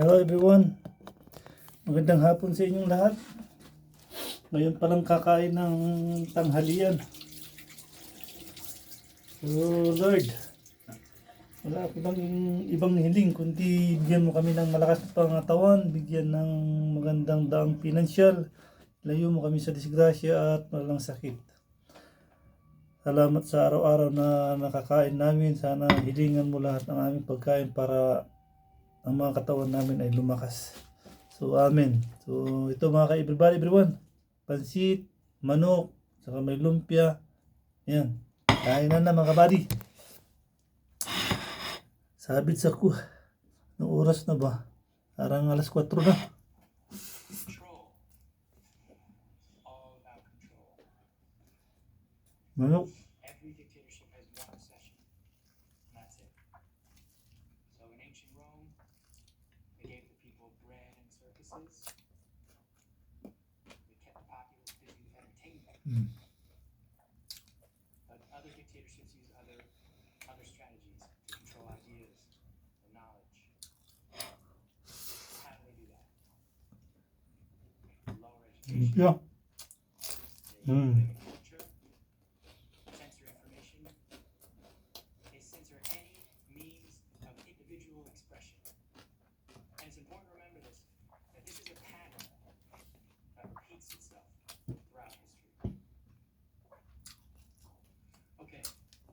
Hello everyone, magandang hapon sa inyong lahat. Ngayon palang kakain ng tanghalian. So Lord, wala ako bang ibang hiling kundi bigyan mo kami ng malakas na pangatawan, bigyan ng magandang daang pinansyal, layo mo kami sa disgrasya at malang sakit. Salamat sa araw-araw na nakakain namin. Sana hilingan mo lahat ng aming pagkain para ang mga katawan namin ay lumakas. So, amen. So, ito mga everyone. Pansit, manok, saka may lumpia. Yan. Kainan na mga kabady. Sabit sa ku. Anong oras na ba? Parang alas 4 na. Manok. Every dictatorship has one session, and that's it. So in ancient Rome, they gave the people bread and circuses. They kept the populace busy with entertainment. But other dictatorships use other strategies to control ideas and knowledge. How do they do that? Lower education. Lumpia. They